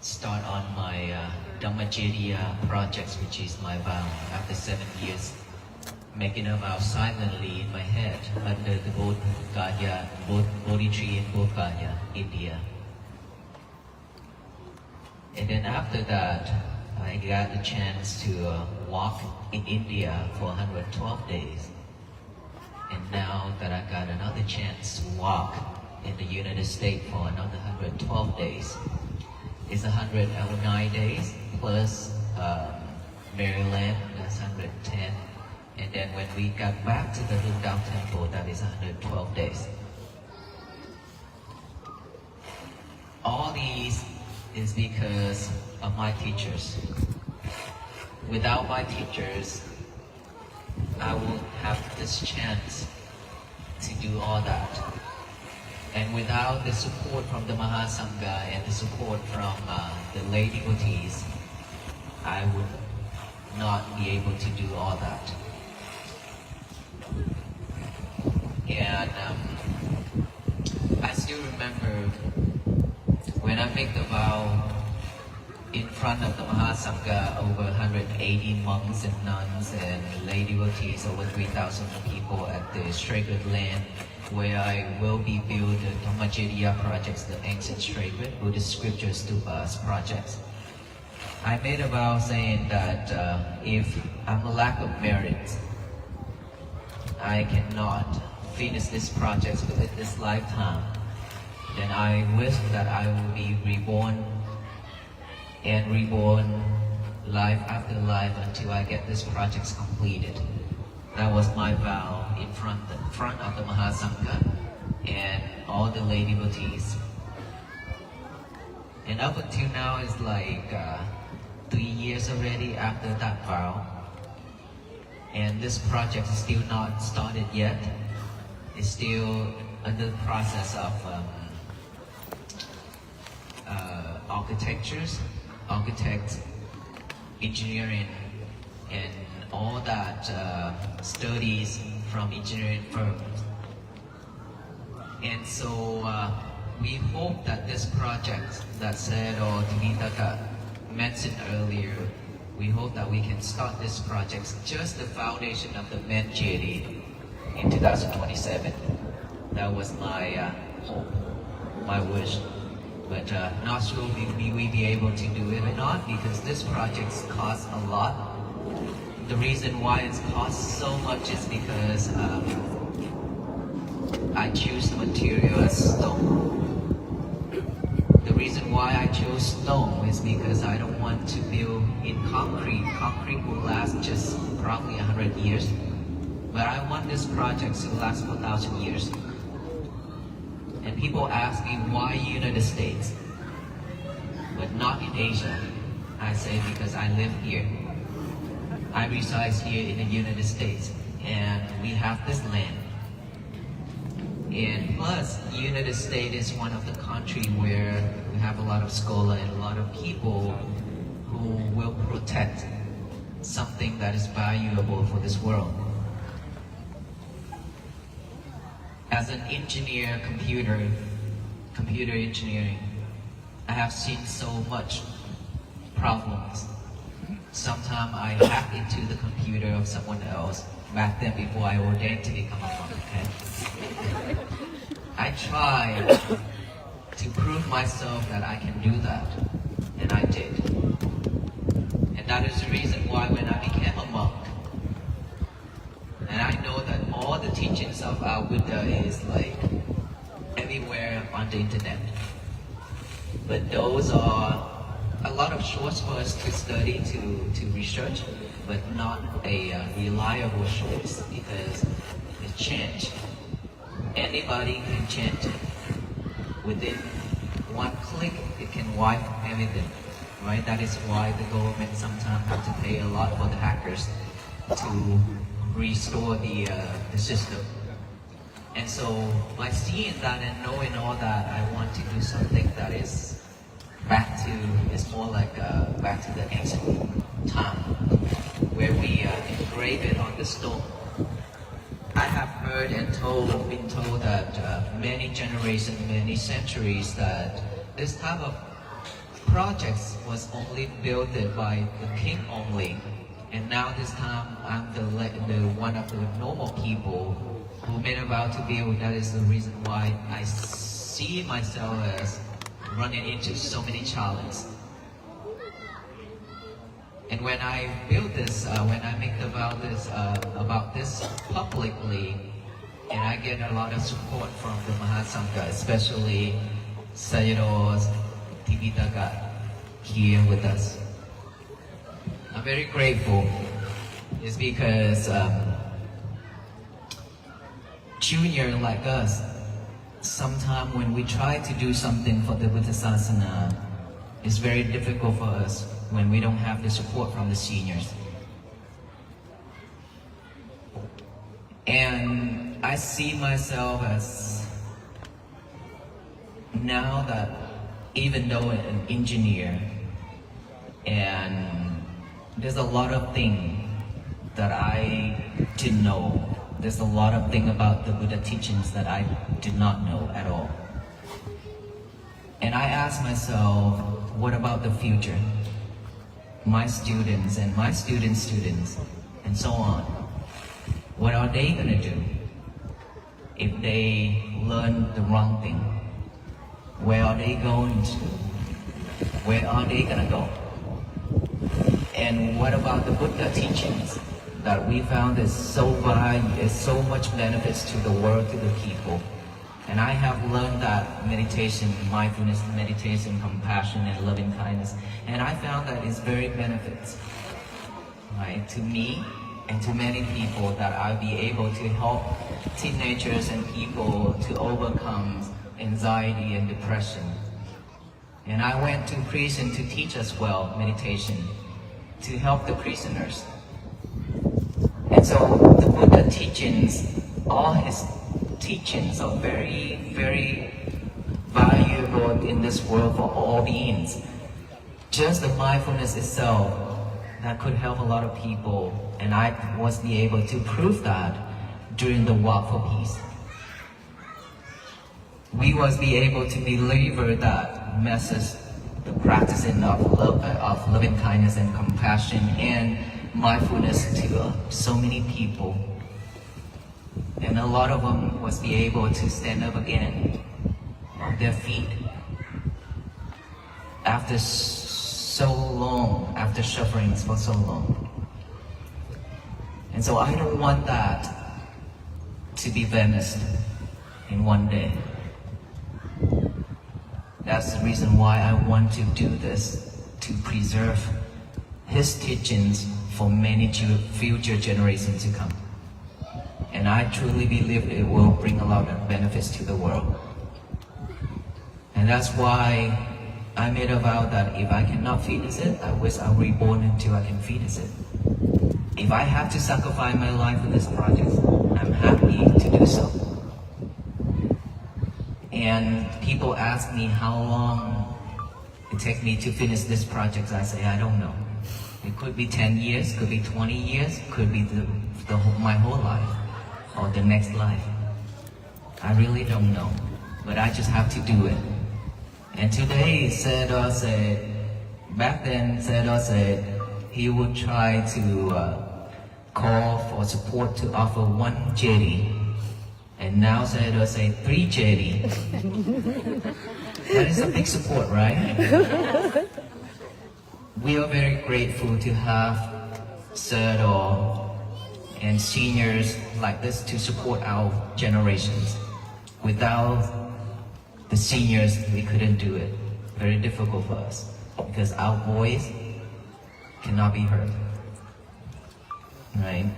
start on my Dhammacharya projects, which is my vow after 7 years, making a vow silently in my head under the Bodhi tree in Bodh Gaya, India. And then after that, I got the chance to walk in India for 112 days. And now that I got another chance to walk in the United States for another 112 days, it's 109 days plus Maryland, that's 110. And then when we got back to the Lungdao Temple, that is 112 days. All these is because of my teachers. Without my teachers, I won't have this chance to do all that. And without the support from the Mahasangha and the support from the lay devotees, I would not be able to do all that. And I still remember when I make the vow in front of the Mahasangha, over 180 monks and nuns and lay devotees, over 3,000 people at the Sacred Land, where I will be building the Dhammacharya projects, the ancient sacred Buddhist scriptures to us projects. I made a vow saying that if I'm a lack of merit, I cannot finish this project within this lifetime, then I wish that I will be reborn and reborn life after life until I get this project completed. That was my vow in front of the Mahasangha and all the lay devotees. And up until now, it's like 3 years already after that vow. And this project is still not started yet. It's still under the process of architects, engineering, and all that studies from engineering firms. And so we hope that this project that said or Tivitaka mentioned earlier, we hope that we can start this project, just the foundation of the main jetty, in 2027. That was my hope, my wish. But not sure we will be able to do it or not, because this project costs a lot. The reason why it costs so much is because I choose the material as stone. The reason why I chose stone is because I don't want to build in concrete. Concrete will last just probably 100 years. But I want this project to last for 1,000 years. And people ask me, why United States, but not in Asia? I say, because I live here. I reside here in the United States, and we have this land. And plus, the United States is one of the countries where we have a lot of scholars and a lot of people who will protect something that is valuable for this world. As an engineer, computer engineering, I have seen so much problems. Sometimes I hack into the computer of someone else, back then before I ordained to become a monk, okay? I try to prove myself that I can do that, and I did. And that is the reason why when I became a monk, and I know that all the teachings of our Buddha is like everywhere on the internet. But those are a lot of sources for us to study, to research, but not a reliable source, because it changes. Anybody can change it. Within one click, it can wipe everything, right? That is why the government sometimes have to pay a lot for the hackers to restore the system. And so by seeing that and knowing all that, I want to do something that is it's more like back to the ancient time, where we engrave it on the stone. I have heard and been told that many generations, many centuries, that this type of projects was only built by the king only, and now this time I'm the one of the normal people who made a vow to build. That is the reason why I see myself as running into so many challenges. And when I build this, when I make the vow about this publicly, and I get a lot of support from the Mahasangha, especially Sayadaw Tibitagat here with us. I'm very grateful. It's because junior like us, sometimes when we try to do something for the Buddha Sasana, it's very difficult for us when we don't have the support from the seniors. And I see myself as, now that even though I'm an engineer, and there's a lot of things that I didn't know. There's a lot of things about the Buddha teachings that I did not know at all. And I asked myself, what about the future? My students and my students' students, and so on. What are they gonna do if they learn the wrong thing? Where are they going to? Where are they gonna go? And what about the Buddha teachings that we found is so much benefits to the world, to the people? And I have learned that meditation, mindfulness, meditation, compassion, and loving kindness, and I found that it's very benefits, right, to me and to many people, that I'll be able to help teenagers and people to overcome anxiety and depression. And I went to prison to teach as well meditation, to help the prisoners. And so the Buddha teachings, all his teachings are very, very valuable in this world for all beings. Just the mindfulness itself, that could help a lot of people, and I was able to prove that during the Walk for Peace. We was able to deliver that message, the practicing of love, of loving kindness and compassion and mindfulness to so many people. And a lot of them was able to stand up again on their feet after so long, after suffering for so long. And so I don't want that to be vanished in one day. That's the reason why I want to do this, to preserve his teachings for many future generations to come. And I truly believe it will bring a lot of benefits to the world. And that's why I made a vow that if I cannot finish it, I wish I'm reborn until I can finish it. If I have to sacrifice my life for this project, I'm happy to do so. And people ask me how long it takes me to finish this project. I say, I don't know. It could be 10 years, could be 20 years, could be my whole life, or the next life. I really don't know, but I just have to do it. And today, Sayadaw said, back then Sayadaw said he would try to call for support to offer 1 jetty. And now Sayadaw say 3 jetty. That is a big support, right? We are very grateful to have Sayadaw and seniors like this to support our generations. Without the seniors, we couldn't do it. Very difficult for us because our voice cannot be heard, right?